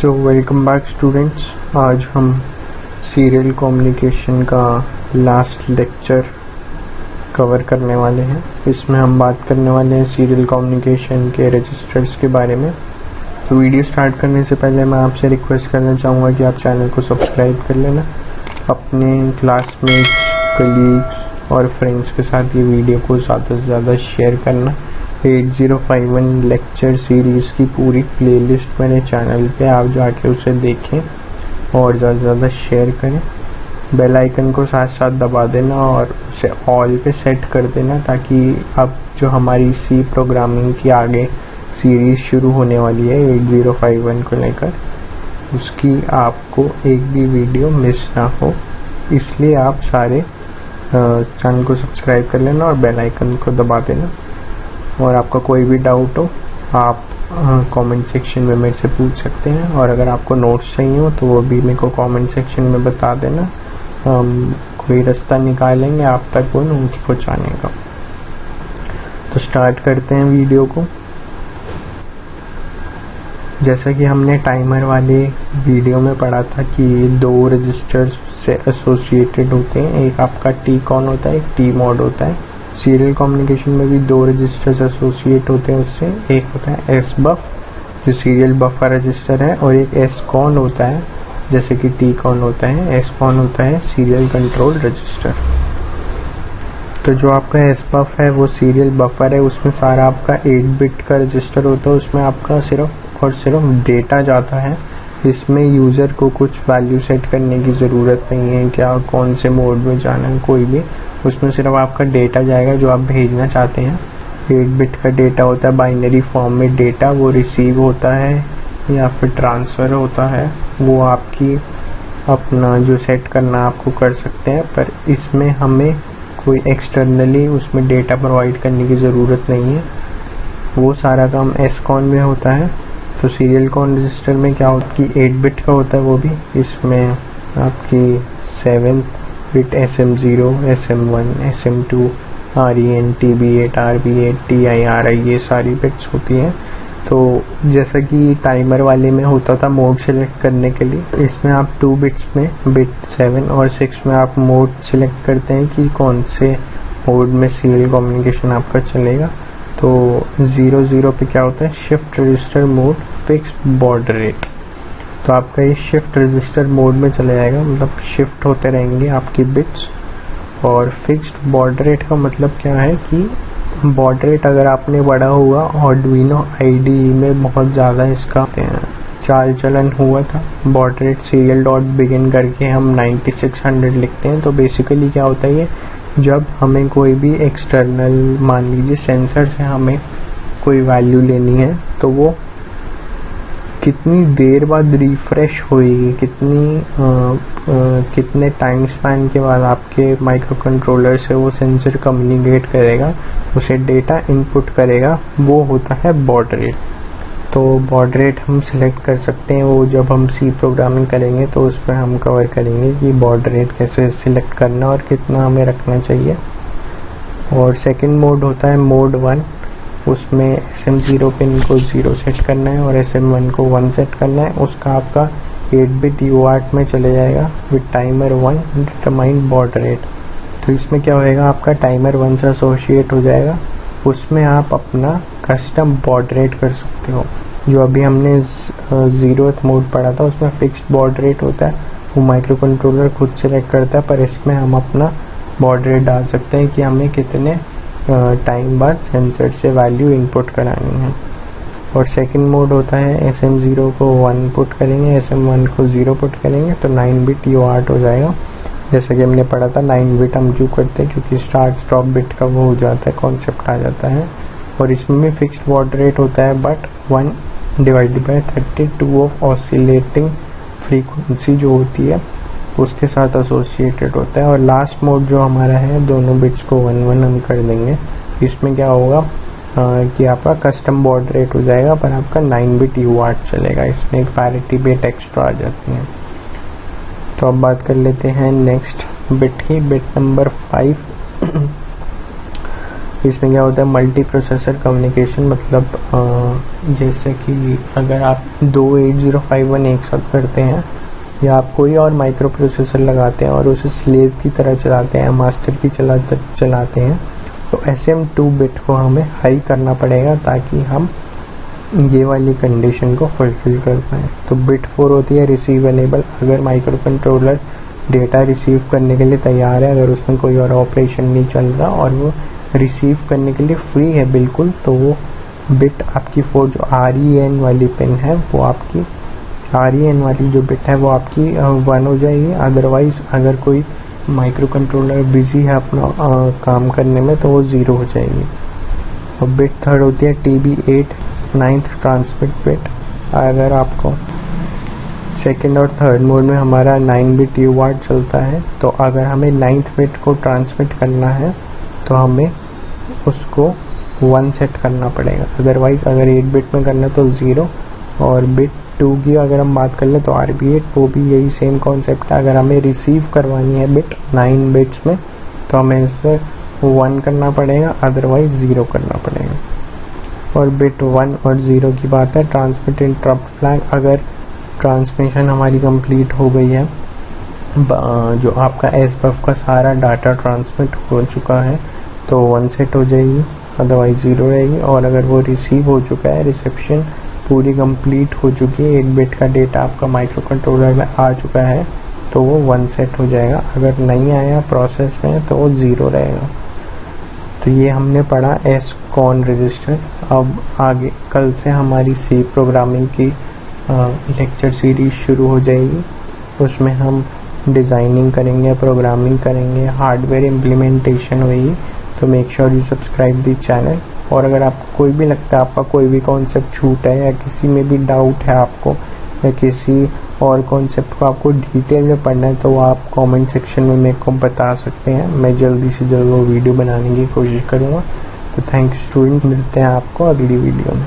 So welcome back students. आज हम serial communication का लास्ट लेक्चर कवर करने वाले हैं। इसमें हम बात करने वाले हैं सीरियल कम्युनिकेशन के रजिस्टर्स के बारे में। तो वीडियो स्टार्ट करने से पहले मैं आपसे रिक्वेस्ट करना चाहूँगा कि आप चैनल को सब्सक्राइब कर लेना, अपने क्लासमेट्स, कलीग्स और फ्रेंड्स के साथ ये वीडियो को ज़्यादा से ज़्यादा शेयर करना। 8051 लेक्चर सीरीज़ की पूरी प्लेलिस्ट मेरे चैनल पे आप जाके उसे देखें और ज़्यादा से ज़्यादा शेयर करें। बेल आइकन को साथ साथ दबा देना और उसे ऑल पे सेट कर देना, ताकि अब जो हमारी सी प्रोग्रामिंग की आगे सीरीज़ शुरू होने वाली है 8051 को लेकर, उसकी आपको एक भी वीडियो मिस ना हो। इसलिए आप सारे चैनल को सब्सक्राइब कर लेना और बेल आइकन को दबा देना। और आपका कोई भी डाउट हो आप कमेंट सेक्शन में मेरे से पूछ सकते हैं, और अगर आपको नोट्स चाहिए हो तो वो भी मेरे को कमेंट सेक्शन में बता देना। कोई रास्ता निकालेंगे आप तक वो नोट्स पहुँचाने का। तो स्टार्ट करते हैं वीडियो को। जैसा कि हमने टाइमर वाले वीडियो में पढ़ा था कि दो रजिस्टर्स से एसोसिएटेड होते हैं, एक आपका टी कॉन होता है, एक टी मॉड होता है। सीरियल कम्युनिकेशन में भी दो रजिस्टर्स एसोसिएट होते हैं उससे, एक होता है एस बफ जो सीरियल बफर रजिस्टर है, और एक एस कॉन होता है जैसे कि टी कॉन होता है। एस कॉन होता है सीरियल कंट्रोल रजिस्टर। तो जो आपका एस बफ है वो सीरियल बफर है, उसमें सारा आपका 8 बिट का रजिस्टर होता है। उसमें आपका सिर्फ और सिर्फ डेटा जाता है। इसमें यूज़र को कुछ वैल्यू सेट करने की ज़रूरत नहीं है, क्या कौन से मोड में जाना है कोई भी। उसमें सिर्फ आपका डेटा जाएगा जो आप भेजना चाहते हैं। 8 बिट का डेटा होता है, बाइनरी फॉर्म में डेटा वो रिसीव होता है या फिर ट्रांसफ़र होता है, वो आपकी अपना जो सेट करना आपको कर सकते हैं। पर इसमें हमें कोई एक्सटर्नली उसमें डेटा प्रोवाइड करने की ज़रूरत नहीं है, वो सारा काम एस कॉन में होता है। तो सीरियल कॉन रजिस्टर में क्या होता है कि 8 बिट का होता है वो भी। इसमें आपकी 7 bit SM0, SM1, SM2, REN, TB8, RB8, TI, RI ये सारी बिट्स होती हैं। तो जैसा कि टाइमर वाले में होता था मोड सेलेक्ट करने के लिए, इसमें आप 2 बिट्स में बिट 7 और 6 में आप मोड सेलेक्ट करते हैं कि कौन से मोड में सीरियल कम्युनिकेशन आपका चलेगा। तो 00 पे क्या होता है, shift register mode fixed baud rate. तो आपका ये शिफ्ट रजिस्टर मोड में चला जाएगा, मतलब शिफ्ट होते रहेंगे आपकी बिट्स। और फिक्स्ड बॉड रेट का मतलब क्या है कि बॉड रेट अगर आपने पढ़ा हुआ आर्डुइनो IDE में बहुत ज़्यादा इसका चाल चलन हुआ था। Baud rate serial dot begin करके हम 9600 लिखते हैं। तो बेसिकली क्या होता है ये, जब हमें कोई भी एक्सटर्नल मान लीजिए सेंसर से हमें कोई वैल्यू लेनी है तो वो कितनी देर बाद रिफ्रेश होएगी, कितने टाइम स्पैन के बाद आपके माइक्रो कंट्रोलर से वो सेंसर कम्युनिकेट करेगा, उसे डेटा इनपुट करेगा, वो होता है बॉड रेट। तो बॉड रेट हम सिलेक्ट कर सकते हैं, वो जब हम सी प्रोग्रामिंग करेंगे तो उसमें हम कवर करेंगे कि बॉड रेट कैसे सिलेक्ट करना और कितना हमें रखना चाहिए। और सेकंड मोड होता है मोड 1, उसमें SM0 पिन को 0 सेट करना है और SM1 को 1 सेट करना है। उसका आपका 8 बिट UART में चले जाएगा with timer 1 determine baud rate. तो इसमें क्या होएगा, आपका टाइमर 1 से एसोसिएट हो जाएगा, उसमें आप अपना कस्टम बॉड रेट कर सकते हो। जो अभी हमने 0th मोड पढ़ा था उसमें फिक्स्ड बॉड रेट होता है, वो माइक्रो कंट्रोलर खुद सेलेक्ट करता है। पर इसमें हम अपना बॉड रेट डाल सकते हैं कि हमें कितने टाइम बाद सेंसर से वैल्यू इनपुट करानी है। और सेकंड मोड होता है SM0 को 1 पुट करेंगे, SM1 को 0 पुट करेंगे तो 9 बिट UART हो जाएगा। जैसे कि हमने पढ़ा था 9 बिट हम क्यों करते हैं, क्योंकि स्टार्ट स्टॉप बिट का वो हो जाता है, कॉन्सेप्ट आ जाता है। और इसमें भी फिक्स्ड बॉड रेट होता है, but 1 divided by 32 of oscillating frequency जो होती है उसके साथ एसोसिएटेड होता है। और लास्ट मोड जो हमारा है, दोनों बिट्स को 1-1 हम कर देंगे। इसमें क्या होगा कि आपका कस्टम बॉड रेट हो जाएगा, पर आपका 9 बिट UART चलेगा। इसमें एक पैरिटी बिट एक्स्ट्रा आ जाती है। तो अब बात कर लेते हैं नेक्स्ट बिट की, बिट नंबर 5। इसमें क्या होता है, मल्टी प्रोसेसर कम्युनिकेशन, मतलब जैसे कि अगर आप 2 8051 एक साथ करते हैं या आप कोई और माइक्रो प्रोसेसर लगाते हैं और उसे स्लेव की तरह चलाते हैं, मास्टर की चलाते हैं, तो SM2 बिट को हमें हाई करना पड़ेगा ताकि हम ये वाली कंडीशन को फुलफिल कर पाए। तो बिट 4 होती है रिसीव एनेबल। अगर माइक्रो कंट्रोलर डेटा रिसीव करने के लिए तैयार है, अगर उसमें कोई और ऑपरेशन नहीं चल रहा और वो रिसीव करने के लिए फ्री है बिल्कुल, तो वो बिट आपकी 4 जो REN वाली पिन है वो आपकी REN वाली जो बिट है वो आपकी 1 हो जाएगी। अदरवाइज अगर कोई माइक्रो कंट्रोलर बिजी है अपना काम करने में तो वो 0 हो जाएगी। और बिट 3 होती है TB8 9th ट्रांसमिट बिट। अगर आपको सेकेंड और थर्ड मोड में हमारा 9 बिट UART चलता है, तो अगर हमें 9th बिट को ट्रांसमिट करना है तो हमें उसको 1 सेट करना पड़ेगा। अदरवाइज अगर 8 बिट में करना तो 0। और बिट 2 की अगर हम बात कर लें तो RB8, वो भी यही सेम कॉन्सेप्ट है। अगर हमें रिसीव करवानी है बिट 9 बिट्स में तो हमें इसे 1 करना पड़ेगा, अदरवाइज 0 करना पड़ेगा। और बिट 1 और 0 की बात है ट्रांसमिट इंटरप्ट फ्लैग। अगर ट्रांसमिशन हमारी कंप्लीट हो गई है, जो आपका SBUF का सारा डाटा ट्रांसमिट हो चुका है, तो 1 सेट हो जाएगी, अदरवाइज 0 रहेगी। और अगर वो रिसीव हो चुका है, रिसेप्शन पूरी कंप्लीट हो चुकी है, 8 बिट का डेटा आपका माइक्रो कंट्रोलर में आ चुका है, तो वो 1 सेट हो जाएगा। अगर नहीं आया प्रोसेस में तो वो 0 रहेगा। तो ये हमने पढ़ा SCON रजिस्टर। अब आगे कल से हमारी C प्रोग्रामिंग की लेक्चर सीरीज शुरू हो जाएगी। उसमें हम डिज़ाइनिंग करेंगे, प्रोग्रामिंग करेंगे, हार्डवेयर इम्प्लीमेंटेशन होगी। तो make sure you subscribe the channel. और अगर आपको कोई भी लगता है आपका कोई भी कॉन्सेप्ट छूट है या किसी में भी डाउट है आपको, या किसी और कॉन्सेप्ट को आपको डिटेल में पढ़ना है, तो आप कमेंट सेक्शन में मेरे को बता सकते हैं। मैं जल्दी से जल्द वो वीडियो बनाने की कोशिश करूँगा। तो थैंक यू स्टूडेंट, मिलते हैं आपको अगली वीडियो में।